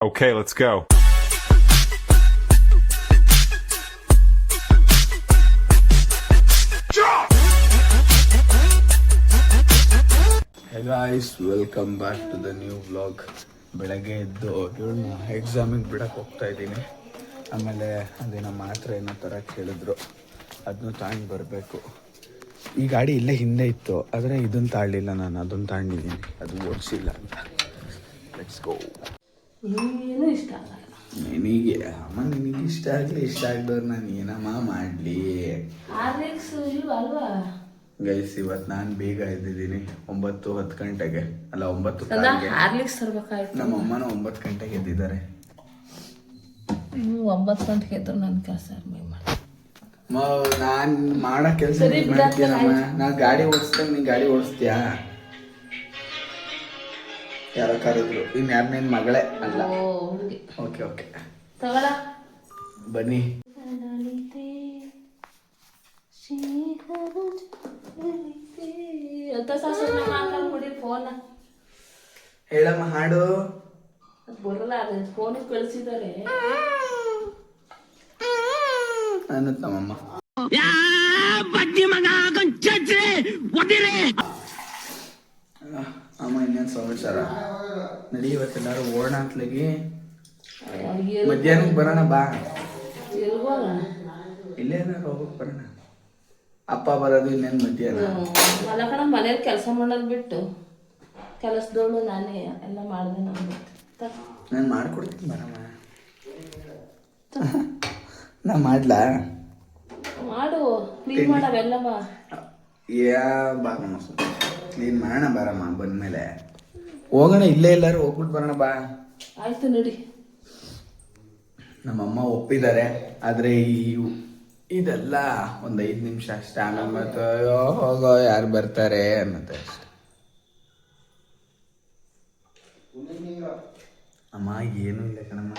Okay, let's go. Hey guys, welcome back to the new vlog. ಬೆಳಗ್ಗೆ ಎದ್ದು ಇವಳನ್ನ ಎಕ್ಸಾಮಿಗೆ ಬಿಡಕ್ಕೆ ಹೋಗ್ತಾ ಇದ್ದೀನಿ. ಆಮೇಲೆ ಅದೇನೋ ಮಾತ್ರೆ ಏನೋ ತರಕ್ಕೆ ಹೇಳಿದ್ರು, ಅದನ್ನು ತಗೊಂಡು ಬರಬೇಕು. ಈ ಗಾಡಿ ಇಲ್ಲೇ ಹಿಂದೆ ಇತ್ತು, ಆದರೆ ಇದನ್ನು ತಾಳಲಿಲ್ಲ, ನಾನು ಅದನ್ನು ತಗೊಂಡಿದ್ದೀನಿ, ಅದು ಓಡಿಸಿಲ್ಲ ಅಂತ. Let's go. ಏನು ಇಷ್ಟ ಆಗಲ್ಲ ನಿನಗೆ ಅಮ್ಮ, ನಿನಗೆ ಇಷ್ಟ ಆಗಲಿ ಇಷ್ಟ ಆಗದವ್ರು ನಾನು ಏನಮ್ಮ ಮಾಡಲಿ. ಹಾರ್ಲಿಕ್ಸ್ ಇಲ್ವಾ ಗೈಸ್, ಇವತ್ತು ನಾನು ಬೇಗ ಎದ್ದಿದ್ದೀನಿ, 9-10 ಗಂಟೆಗೆ, ಅಲ್ಲ 9 ಹಾರ್ಲಿಕ್ಸ್ ತರ್ಬೇಕಾಯ್ತು. ನಮ್ಮ ಅಮ್ಮನ 9 ಗಂಟೆಗೆ ಎದ್ದಿದ್ದಾರೆ. ನೀವು 9 ಗಂಟೆಗೆ ಎದ್ರು ನನ್ನ ಕೆಲಸ ನಾನು ಮಾಡೋ ಕೆಲಸ ಮಾಡ್ತೀನಮ್ಮ. ನಾನು ಗಾಡಿ ಓಡಿಸ್ದಾಗ ನೀನು ಗಾಡಿ ಓಡಿಸ್ತೀಯಾ? ಯಾರೋ ಕರೆದ್ರು, ಇನ್ನು ಯಾರು ನಿನ್ನ ಮಗಳೇ ಅಲ್ಲ. ಓಕೆ ಓಕೆ ತಗೊಳ ಬನ್ನಿ. ಹೇಳಮ್ಮ ಹಾಡು. ಬರಲ್ಲ, ಅದು ಫೋನಿಗೆ ಕಳಿಸಿದ್ದಾರೆ ಅನ್ನತ್ ನಮ್ಮಮ್ಮ. ಅಮ್ಮ ಇನ್ನೇನು ಸಮಾಚಾರ? ನಡಿ, ಇವತ್ತೆಲ್ಲಾರು ಓಡೋಣ ಅಂತಲಾಗಿ. ಮಧ್ಯಾಹ್ನಕ್ಕೆ ಬರೋಣ ಬಾ, ಇಲ್ಲೇ ಏನಾರು ಹೋಗಕ್ಕೆ ಬರೋಣ. ಅಪ್ಪ ಬರೋದು ಇನ್ನೇನು ಮಧ್ಯಾಹ್ನ. ಅಲ್ಲ ಕಣ, ಮನೇಲಿ ಕೆಲಸ ಮಾಡೋದು ಬಿಟ್ಟು ಕೆಲಸದವಳು ನಾನೇ ಎಲ್ಲ ಮಾಡಿದೆ. ನಾನು ಮಾಡ್ಕೊಡ್ತೀನಿ ಬರಮ್ಮ. ನಾ ಮಾಡ್ಲಾ? ಮಾಡು, ಕ್ಲೀನ್ ಮಾಡವೆಲ್ಲ ಬಾ. ಯಾ ಬಾರಮ್ಮ, ಕ್ಲೀನ್ ಮಾಡೋಣ ಬಾರಮ್ಮ. ಬಂದ್ಮೇಲೆ ಹೋಗೋಣ, ಇಲ್ಲೇ ಎಲ್ಲಾರು ಹೋಗ್ಬಿಟ್ಟು ಬರೋಣ ಬಾ. ಆಯ್ತು ನಡಿ. ನಮ್ಮಮ್ಮ ಒಪ್ಪಿದ್ದಾರೆ, ಆದರೆ ಇದೆಲ್ಲ ಒಂದು 5 ನಿಮಿಷ ಅಷ್ಟೇ. ಆಮೇಲೆ ಮತ್ತೆ ಹೋಗೋ ಯಾರು ಬರ್ತಾರೆ ಅನ್ನತ್ತೆ ಅಷ್ಟೆ. ಅಮ್ಮ ಏನೂ ಇಲ್ಲ ಕಣಮ್ಮ.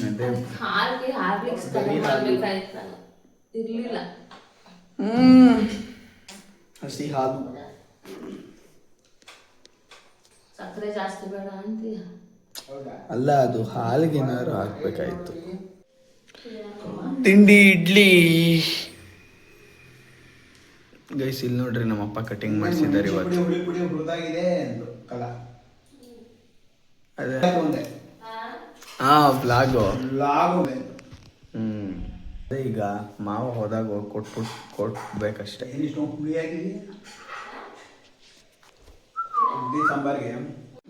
ಅದೇ ಇರ್ಲಿಲ್ಲ ಹಸಿ ಹಾಲು. ಸಕ್ಕರೆ ಜಾಸ್ತಿ ಬೇಡ ಅಂತೀಯ? ಅಲ್ಲ, ಅದು ಹಾಲಿಗೆ ಏನಾದ್ರು ಹಾಕ್ಬೇಕಾಯ್ತು. ತಿಂಡಿ ಇಡ್ಲಿ. ಗೈಸ್, ಇಲ್ಲಿ ನೋಡ್ರಿ, ನಮ್ಮಪ್ಪ ಕಟಿಂಗ್ ಮಾಡಿಸಿದ್ದಾರೆ ಇವತ್ತು. ಅದೇ ಬ್ಲಾಗು. ಅದೇ ಈಗ ಮಾವ ಹೋದಾಗ ಹೋಗಿ ಕೊಟ್ಬೇಕಷ್ಟೇ.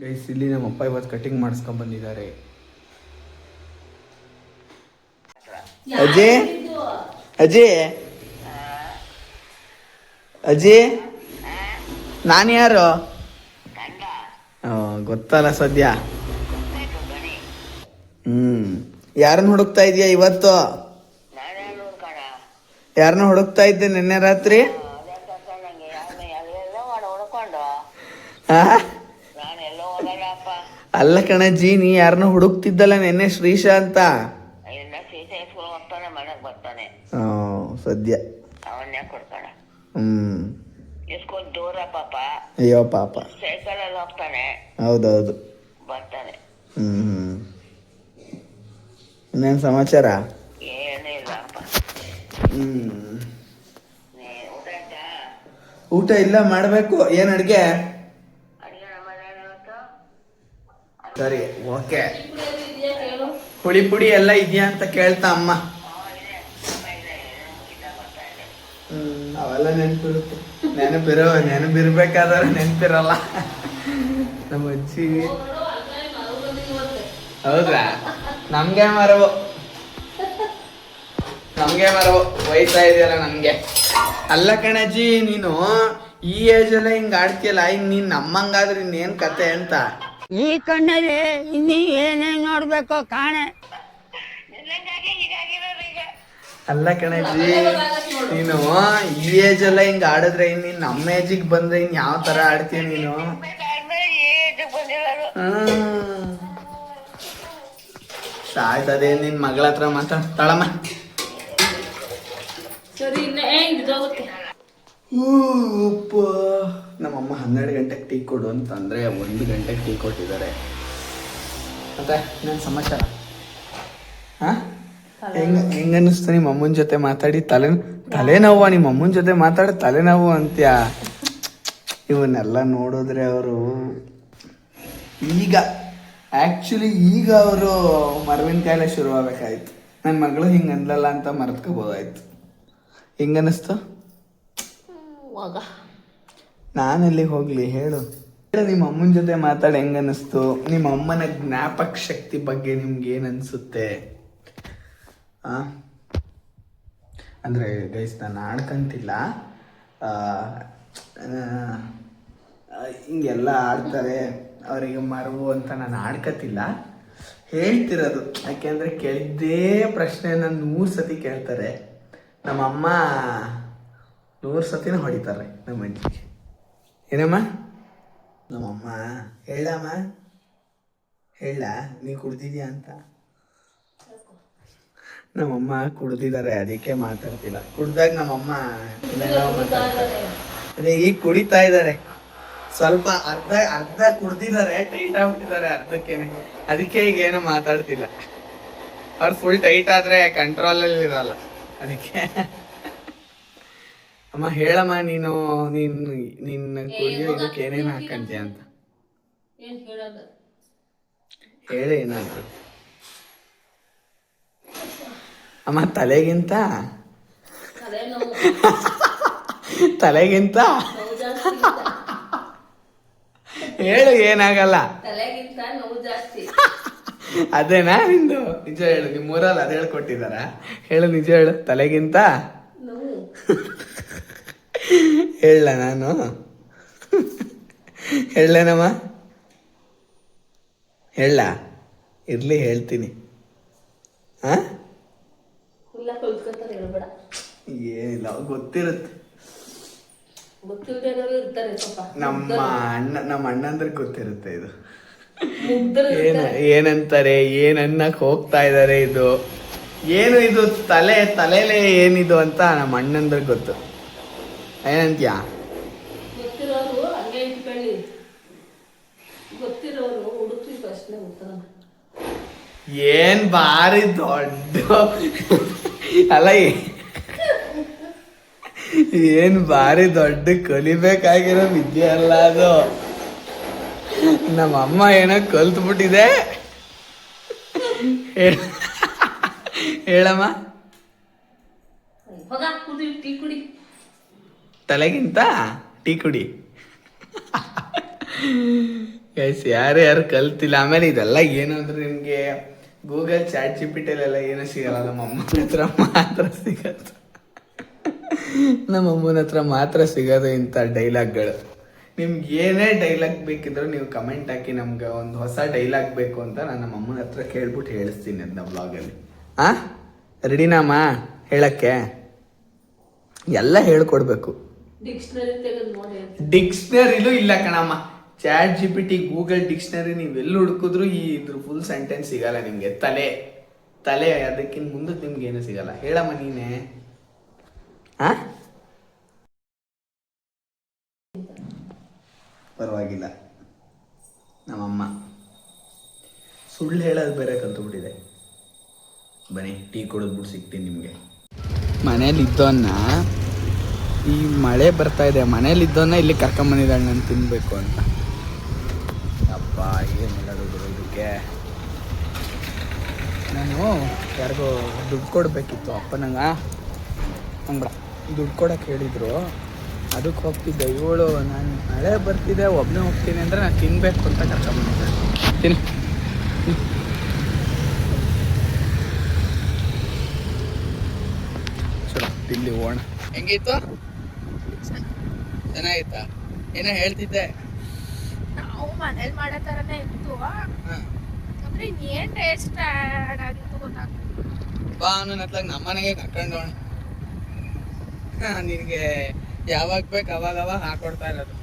ಗೈಸ್, ಇಲ್ಲಿ ನಮ್ಮಪ್ಪ ಇವತ್ತು ಕಟಿಂಗ್ ಮಾಡಿಸ್ಕೊಂಡ್ ಬಂದಿದ್ದಾರೆ. ಅಜ್ಜಿ ಅಜ್ಜಿ ಅಜ್ಜಿ, ನಾನು ಯಾರು? ಗೊತ್ತಲ್ಲ ಸದ್ಯ. ಯಾರನ್ನ ಹುಡುಕ್ತಾ ಇದೀಯ ಇವತ್ತು? ಯಾರನ್ನ ಹುಡುಕ್ತಾ ಇದ್ದೆ ನಿನ್ನೆ ರಾತ್ರಿ? ಅಲ್ಲ ಕಣಜ್ಜಿ, ನೀ ಯಾರನ್ನ ಹುಡುಕ್ತಿದ್ದಲ್ಲ ನಿನ್ನೆ, ಶ್ರೀಶಾ ಅಂತ. ಸದ್ಯ. ಅಯ್ಯೋ ಪಾಪ. ಹೌದೌದು. ಇನ್ನೇನು ಸಮಾಚಾರ? ಊಟ ಇಲ್ಲ, ಮಾಡಬೇಕು. ಏನು ಅಡುಗೆ? ಸರಿ, ಓಕೆ. ಹುಳಿ ಪುಡಿ ಎಲ್ಲ ಇದೆಯಾ ಅಂತ ಕೇಳ್ತಾ ಅಮ್ಮ. ಅವೆಲ್ಲ ನೆನಪಿರುತ್ತೆ. ನೆನಪಿರ್ಬೇಕಾದ್ರೆ ನೆನಪಿರಲ್ಲ ನಮ್ಮ ಅಜ್ಜಿ. ಹೌದಾ? ನಮ್ಗೆ ಮರವು ವಯಸ್ಸಾ ಇದೆಯಲ್ಲ ನಮ್ಗೆ. ಅಲ್ಲ ಕಣಜ್ಜಿ, ನೀನು ಈ ಏಜ್ ಎಲ್ಲ ಹಿಂಗ್ ಆಡ್ತೀಯಲ್ಲ, ಹಿಂಗ್ ನೀನ್ ನಮ್ಮಂಗಾದ್ರೆ ಇನ್ನೇನ್ ಕತೆ ಅಂತ. ಈ ಕಣ್ಣಲ್ಲಿ ಇನ್ನೀ ಏನೇನ್ ನೋಡ್ಬೇಕೋ ಕಾಣೆ. ಅಲ್ಲ ಕಣಜ್ಜಿ, ನೀನು ಈ ಏಜ್ ಎಲ್ಲ ಹಿಂಗ್ ಆಡಿದ್ರೆ ನೀನ್ ನಮ್ಮ ಏಜಿಗೆ ಬಂದ್ರೆ ಇನ್ ಯಾವ ತರ ಆಡ್ತೀಯ ನೀನು? ಸಾಯ್ತದೆ ನಿನ್ ಮಗಳ ಹತ್ರ ಮಾತಾಡ್ತಾಳಮ್ಮ. ಸರಿ, ಉಪ್ಪ ನಮ್ಮಮ್ಮ 12 ಗಂಟೆಗೆ ಟೀ ಕೊಡು ಅಂತಂದರೆ 1 ಗಂಟೆಗೆ ಟೀ ಕೊಟ್ಟಿದ್ದಾರೆ. ಮತ್ತೆ ನನ್ನ ಸಮಾಚಾರ ಹಾಂ ಹೆಂಗೆ ಅನ್ನಿಸ್ತು ನಿಮ್ಮ ಅಮ್ಮನ ಜೊತೆ ಮಾತಾಡಿ? ತಲೆನೋವು ನಿಮ್ಮ ಅಮ್ಮನ ಜೊತೆ ಮಾತಾಡಿ ತಲೆನೋವು ಅಂತ್ಯ. ಇವನ್ನೆಲ್ಲ ನೋಡಿದ್ರೆ ಅವರು ಈಗ ಅವರು ಮರವಿನ ಕಾಯಿಲೆ ಶುರು ಆಗ್ಬೇಕಾಯ್ತು. ನನ್ನ ಮಗಳು ಹಿಂಗೆ ಅನ್ಲಲ್ಲ ಅಂತ ಮರೆತ್ಕೋಬೋದಾಯ್ತು. ಹೆಂಗನ್ನಿಸ್ತು? ನಾನೆಲ್ಲಿಗೆ ಹೋಗ್ಲಿ ಹೇಳು ನಿಮ್ಮ ಅಮ್ಮನ ಜೊತೆ ಮಾತಾಡಿ ಹೆಂಗನ್ನಿಸ್ತು? ನಿಮ್ಮ ಅಮ್ಮನ ಜ್ಞಾಪಕ ಶಕ್ತಿ ಬಗ್ಗೆ ನಿಮ್ಗೆ ಏನು ಅನಿಸುತ್ತೆ? ಅಂದರೆ ಗೈಸ್ ನಾನು ಆಡ್ಕಂತಿಲ್ಲ, ಹಿಂಗೆಲ್ಲ ಆಡ್ತಾರೆ ಅವರಿಗೆ ಮರವು ಅಂತ ನಾನು ಆಡ್ಕತಿಲ್ಲ, ಹೇಳ್ತಿರೋದು. ಯಾಕೆಂದರೆ ಕೇಳಿದ್ದೇ ಪ್ರಶ್ನೆನ 100 ಸತಿ ಕೇಳ್ತಾರೆ. ನಮ್ಮಮ್ಮ 100 ಸತಿನೂ ಹೊಡಿತಾರೆ ನಮ್ಮ ಅಜ್ಜಿಗೆ. ಏನಮ್ಮ ನಮ್ಮಮ್ಮ ಹೇಳಮ್ಮ ನೀ ಕುಡ್ದಿದ್ಯಾ ಅಂತ. ನಮ್ಮಮ್ಮ ಕುಡ್ದಿದ್ದಾರೆ ಅದಕ್ಕೆ ಮಾತಾಡ್ತಿಲ್ಲ. ಕುಡ್ದಾಗ ನಮ್ಮಮ್ಮ ಅದೇ ಈಗ ಕುಡಿತಾ ಇದ್ದಾರೆ, ಸ್ವಲ್ಪ ಅರ್ಧ ಕುಡ್ದಿದ್ದಾರೆ, ಟೈಟ್ ಆಗ್ಬಿಟ್ಟಿದ್ದಾರೆ ಅರ್ಧಕ್ಕೇನೆ, ಅದಕ್ಕೆ ಈಗ ಏನು ಮಾತಾಡ್ತಿಲ್ಲ. ಅವ್ರು ಫುಲ್ ಟೈಟ್ ಆದ್ರೆ ಕಂಟ್ರೋಲಲ್ಲಿ ಇರಲ್ಲ ಅದಕ್ಕೆ. ಅಮ್ಮ ಹೇಳಮ್ಮ ನಿನ್ನ ಕುಡಿಯೋ ಇದಕ್ಕೆ ಏನೇನು ಹಾಕಂತೀಯ ಅಂತ ಹೇಳಿ. ಏನಾದ್ರು ಅಮ್ಮ ತಲೆಗಿಂತ ಹೇಳು, ಏನಾಗಲ್ಲ. ಅದೇನಾ ನಿಂದು? ನಿಜ ಹೇಳು, ನಿಮ್ಮೂರಲ್ಲಿ ಅದು ಹೇಳ್ಕೊಟ್ಟಿದಾರ? ಹೇಳು, ನಿಜ ಹೇಳು. ತಲೆಗಿಂತ ಹೇಳ ನಾನು ಹೇಳೇನಮ್ಮ? ಹೇಳ ಇರ್ಲಿ, ಹೇಳ್ತೀನಿ. ಏನಿಲ್ಲ, ಗೊತ್ತಿರುತ್ತೆ. ನಮ್ಮ ಅಣ್ಣಂದ್ರಿಗೆ ಗೊತ್ತಿರುತ್ತೆ ಇದು ಏನಂತಾರೆ, ಏನನ್ನಕ್ ಹೋಗ್ತಾ ಇದಾರೆ, ಇದು ಏನು, ಇದು ತಲೆಲೇ ಏನಿದು ಅಂತ ನಮ್ಮ ಅಣ್ಣಂದ್ರಿಗೆ ಗೊತ್ತು. ಏನಂತ್ಯಾ? ಏನ್ ಬಾರಿ ದೊಡ್ಡ ಅಲ್ಲ, ಏನ್ ಬಾರಿ ದೊಡ್ಡ ಕಲಿಬೇಕಾಗಿರೋ ವಿದ್ಯೆ ಅಲ್ಲ ಅದು. ನಮ್ಮಮ್ಮ ಏನೋ ಕಲ್ತ್ಬಿಟ್ಟಿದೆ. ಹೇಳಮ್ಮ. ತಲೆಗಿಂತ ಟೀ ಕುಡಿ. ಗೈಸ್, ಯಾರು ಕಲ್ತಿಲ್ಲ. ಆಮೇಲೆ ಇದೆಲ್ಲ ಏನು ಅಂದ್ರೆ ನಿಮ್ಗೆ ಗೂಗಲ್ ಚಾಟ್ GPT ಏನು ಸಿಗಲ್ಲ, ನಮ್ಮಮ್ಮನ ಹತ್ರ ಮಾತ್ರ ಸಿಗತ್ತೆ. ನಮ್ಮಮ್ಮನ ಹತ್ರ ಮಾತ್ರ ಸಿಗೋದು ಇಂಥ ಡೈಲಾಗ್ಗಳು. ನಿಮ್ಗೆ ಏನೇ ಡೈಲಾಗ್ ಬೇಕಿದ್ರು ನೀವು ಕಮೆಂಟ್ ಹಾಕಿ, ನಮ್ಗೆ ಒಂದು ಹೊಸ ಡೈಲಾಗ್ ಬೇಕು ಅಂತ ನಾನು ನಮ್ಮ ಅಮ್ಮನ ಹತ್ರ ಕೇಳ್ಬಿಟ್ಟು ಹೇಳಿಸ್ತೀನಿ ಅದನ್ನ ವ್ಲಾಗಲ್ಲಿ. ರೆಡಿನಾಮ ಹೇಳಕ್ಕೆ? ಎಲ್ಲ ಹೇಳ್ಕೊಡ್ಬೇಕು. ಡಿಕ್ಷನರಿಲೂ ಇಲ್ಲ ಕಣಮ್ಮ. ಚಾಟ್ GPT, ಗೂಗಲ್ ಡಿಕ್ಷನರಿ ನೀವೆಲ್ಲಿ ಹುಡುಕಿದ್ರು ಇದ್ರ ಫುಲ್ ಸೆಂಟೆನ್ಸ್ ಸಿಗಲ್ಲ ನಿಮ್ಗೆ. ತಲೆ ಅದಕ್ಕಿಂತ ಮುಂದಕ್ಕೆ ನಿಮ್ಗೆ ಏನು ಸಿಗಲ್ಲ. ಹೇಳಮ್ಮ ನೀನೇ. ಪರವಾಗಿಲ್ಲ, ನಮ್ಮಮ್ಮ ಸುಳ್ಳು ಹೇಳೋದು ಬೇರೆ ಕಲ್ತ್ಬಿಟ್ಟಿದೆ. ಬನ್ನಿ ಟೀ ಕುಡಿದ್ಬಿಟ್ಟು ಸಿಗ್ತೀನಿ ನಿಮಗೆ. ಮನೇಲಿದ್ದವನ್ನ, ಈ ಮಳೆ ಬರ್ತಾ ಇದೆ, ಮನೇಲಿದ್ದವನ್ನ ಇಲ್ಲಿ ಕರ್ಕೊಂಬಂದಿದ್ದಾಳೆ ನಾನು ತಿನ್ಬೇಕು ಅಂತ. ಅಪ್ಪ ಏನು ಹೇಳೋದು ಇದಕ್ಕೆ. ನಾನು ಯಾರಿಗೋ ದುಡ್ಡು ಕೊಡಬೇಕಿತ್ತು, ಅಪ್ಪನಂಗೆ ಹಂಗ್ಬಿಡ ದುಡ್ಡು ಕೊಡೋಕೆ ಹೇಳಿದ್ರು, ಅದಕ್ಕೆ ಹೋಗ್ತಿದ್ದೆ. ಇವಳು ನಾನು ಮಳೆ ಬರ್ತಿದ್ದೆ ಒಬ್ಬನೇ ಹೋಗ್ತೀನಿ ಅಂದರೆ ನಾನು ತಿನ್ನಬೇಕು ಅಂತ ಕರ್ಕೊಂಬಂದಿದ್ದೆ. ತಿನ್ನು. ಚಲೋ ತಿಲ್ಲಿ ಹೋಗೋಣ. ಹೆಂಗಿತ್ತು? ಚೆನ್ನಾಗಿತ್ತಾ? ಏನೋ ಹೇಳ್ತಿದ್ದೆ. ನಾವು ಮನೇಲಿ ಮಾಡೋ ಥರನೇ ಇತ್ತು. ಅಂದ್ರೆ ಇನ್ನೇನು ಟೇಸ್ಟ್ ಆ್ಯಡ್ ಆಗಿತ್ತು ಗೊತ್ತಾಗ್ತದೆ. ಬಾ ನನ್ನ ಹತ್ಲಾಗ ನಮ್ಮನೆಗೆ ಕರ್ಕೊಂಡು ಹೋಗೋಣ. ನಿನಗೆ ಯಾವಾಗ ಬೇಕು ಅವಾಗ ಹಾಕೊಡ್ತಾ ಇರೋದು.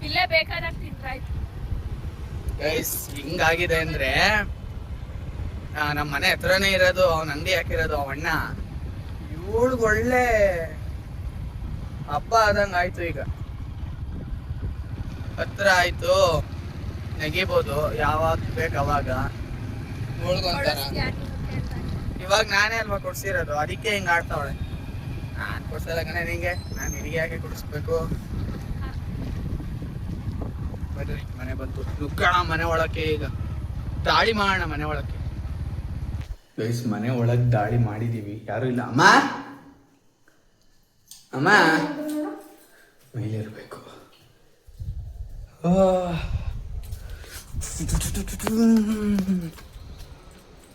ಇಲ್ಲೇ ಬೇಕಾದಾಗ ತಿಂದ್ರಾಯ್ತು. ಗೈಸ್, ಹಿಂಗಾಗಿದೆ ಅಂದ್ರೆ ನಮ್ಮ ಮನೆ ಹತ್ರನೇ ಇರೋದು, ಅವ್ನ ಅಂಗಡಿ ಹಾಕಿರೋದು ಅವ ಅಣ್ಣ. ಇವಳಿಗೆ ಒಳ್ಳೆ ಹಬ್ಬ ಆದಂಗೆ ಆಯ್ತು. ಈಗ ಹತ್ರ ಆಯ್ತು, ನೆಗಿಬೋದು ಯಾವಾಗ ಬೇಕು ಅವಾಗ. ನೋಡ್ಕೊಂತಾರ. ಇವಾಗ ನಾನೇ ಅಲ್ವಾ ಕೊಡ್ಸಿರೋದು, ಅದಕ್ಕೆ ಹಿಂಗೆ ಆಡ್ತಾವಳೆ. ನಾನು ಕೊಡ್ಸಲ್ಲ ಕಣೆ ನಿಂಗೆ, ನಾನು ನಿನಗೆ ಯಾಕೆ ಕೊಡಿಸ್ಬೇಕು. ಬರ್ರಿ ಮನೆ ಬಂತು, ನುಗ್ಗೋಣ ಮನೆ ಒಳಕ್ಕೆ. ಈಗ ದಾಳಿ ಮಾಡೋಣ ಮನೆ ಒಳಕ್ಕೆ. ಗೈಸ್ ಮನೆ ಒಳಗೆ ದಾಳಿ ಮಾಡಿದೀವಿ, ಯಾರು ಇಲ್ಲ. ಅಮ್ಮ ಅಮ್ಮ ಮೇಲಿರ್ಬೇಕು.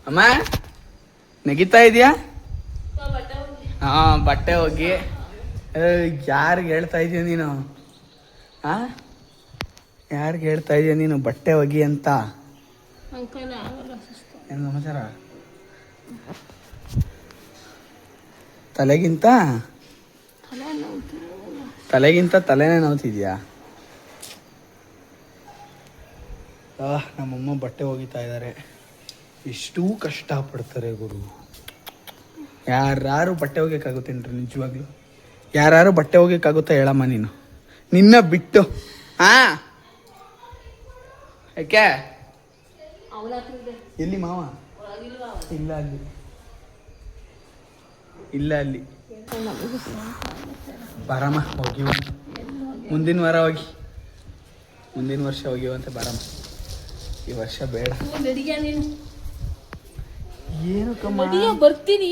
ಅಮ್ಮ ನೆಗಿತಾ ಇದೆಯಾ? ಹಾ ಬಟ್ಟೆ ಹೋಗಿ. ಯಾರಿಗೆ ಹೇಳ್ತಾ ಇದೀಯ ನೀನು? ಹಾ ಯಾರಿಗೆ ಹೇಳ್ತಾ ಇದೀಯ ನೀನು ಬಟ್ಟೆ ಹೋಗಿ ಅಂತ? ಏನು ಸಮಾಚಾರ? ತಲೆಗಿಂತ ತಲೆನೇ ನೋವ್ತಿದ್ಯಾ? ನಮ್ಮಮ್ಮ ಬಟ್ಟೆ ಒಗಿತಾ ಇದ್ದಾರೆ. ಎಷ್ಟು ಕಷ್ಟಪಡ್ತಾರೆ ಗುರು. ಯಾರು ಬಟ್ಟೆ ಒಗ್ಯಕ್ಕಾಗುತ್ತೇನ್ರಿ ನಿಜವಾಗ್ಲು? ಯಾರು ಬಟ್ಟೆ ಒಗ್ಯಕ್ಕಾಗುತ್ತಾ ಹೇಳಮ್ಮ ನೀನು? ನಿನ್ನ ಬಿಟ್ಟು. ಯಾಕೆ? ಎಲ್ಲಿ ಮಾವ? ಇಲ್ಲ ಅಲ್ಲಿ, ಇಲ್ಲ ಅಲ್ಲಿ. ಬಾರಮ್ಮ ಹೋಗಿವ, ಮುಂದಿನ ವಾರ ಹೋಗಿ, ಮುಂದಿನ ವರ್ಷ ಹೋಗಿವಂತೆ. ಬಾರಮ್ಮ, ಈ ವರ್ಷ ಬೇಡ. ಏನು ಬರ್ತೀನಿ.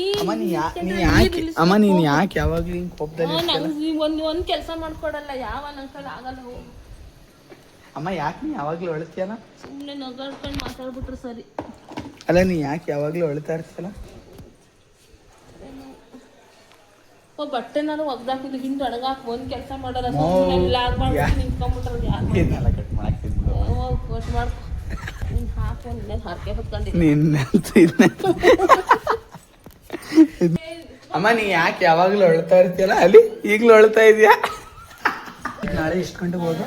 ಅಮ್ಮ ನೀನ್ ಯಾಕೆ ಯಾವಾಗ್ಲೂ ಹಿಂಗ್ ಕೋಪದಲ್ಲಿ ಒಂದ್ ಕೆಲಸ ಮಾಡ್ಕೊಡಲ್ಲ. ಯಾವ ನಂಕಲ್ ಆಗಲ್ಲ. ಅಮ್ಮ ಯಾಕೆ ನೀ ಯಾವಾಗ್ಲೂ ಅಳ್ತೀಯಲ್ಲ? ಸುಮ್ಮನೆ ನಗಾಡ್ಕೊಂಡು ಮಾತಾಡ್ಬಿಟ್ರು ಸರಿ. ಅಲ್ಲ ನೀ ಯಾಕೆ ಯಾವಾಗ್ಲೂ ಅಳ್ತಾ ಇರ್ತೀಯಲ್ಲ? ಬಟ್ಟೆ ನಾನು ಒಗ್ದಾಕಿದ್ದು ಹಿಂದೆ ಅಡಗಾಕ್ ಒಂದ್ ಕೆಲಸ ಮಾಡಲ್ಲ. ನಿಂತ್ಕೊಂಡ್ಬಿಟ್ರೆ ಕಟ್ ಮಾಡ್ಕೊ ಹಾಕೊಂಡ್ ಹರಕೆ ಅಮ್ಮ ನೀ ಯಾಕೆ ಯಾವಾಗ್ಲೂ ಅಳ್ತಾ ಇರ್ತೀಯಲ್ಲ? ಅಲ್ಲಿ ಈಗ್ಲೂ ಅಳ್ತಾ ಇದೀಯಾ? ನಾಳೆ ಎಷ್ಟು ಗಂಟೆಗೆ ಹೋದ?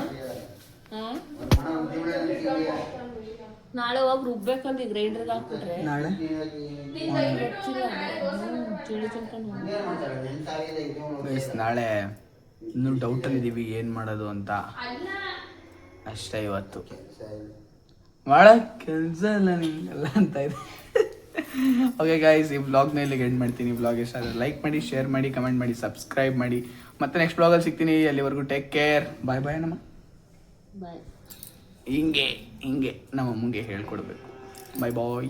ನಾಳೆ ಹೋಗಿ ರುಬ್ಬೇಕಂದು ಗ್ರೈಂಡರ್ಗೆ ಹಾಕ್ಬಿಟ್ರೆ ನಾಳೆ ನಾಳೆ ಇನ್ನೂ ಡೌಟಲ್ಲಿ ಇದ್ದೀವಿ ಏನು ಮಾಡೋದು ಅಂತ ಅಷ್ಟೇ. ಇವತ್ತು ಭಾಳ ಕೆಲಸ ಇಲ್ಲ ನಿಮಗೆಲ್ಲ ಅಂತ ಇದೆ. ಓಕೆ ಗೈಸ್, ಈ ಬ್ಲಾಗ್ನ ಇಲ್ಲಿಗೆ ಎಂಡ್ ಮಾಡ್ತೀನಿ. ಬ್ಲಾಗ್ ಇಷ್ಟ ಆದರೆ ಲೈಕ್ ಮಾಡಿ, ಶೇರ್ ಮಾಡಿ, ಕಮೆಂಟ್ ಮಾಡಿ, ಸಬ್ಸ್ಕ್ರೈಬ್ ಮಾಡಿ. ಮತ್ತೆ ನೆಕ್ಸ್ಟ್ ಬ್ಲಾಗಲ್ಲಿ ಸಿಗ್ತೀನಿ. ಅಲ್ಲಿವರೆಗೂ ಟೇಕ್ ಕೇರ್. ಬಾಯ್ ಬಾಯ್ ನಮ್ಮ ಬಾಯ್. ಹಿಂಗೆ ನಮ್ಮ ಅಮ್ಮಂಗೆ ಹೇಳ್ಕೊಡ್ಬೇಕು. ಬಾಯ್ ಬಾಯ್.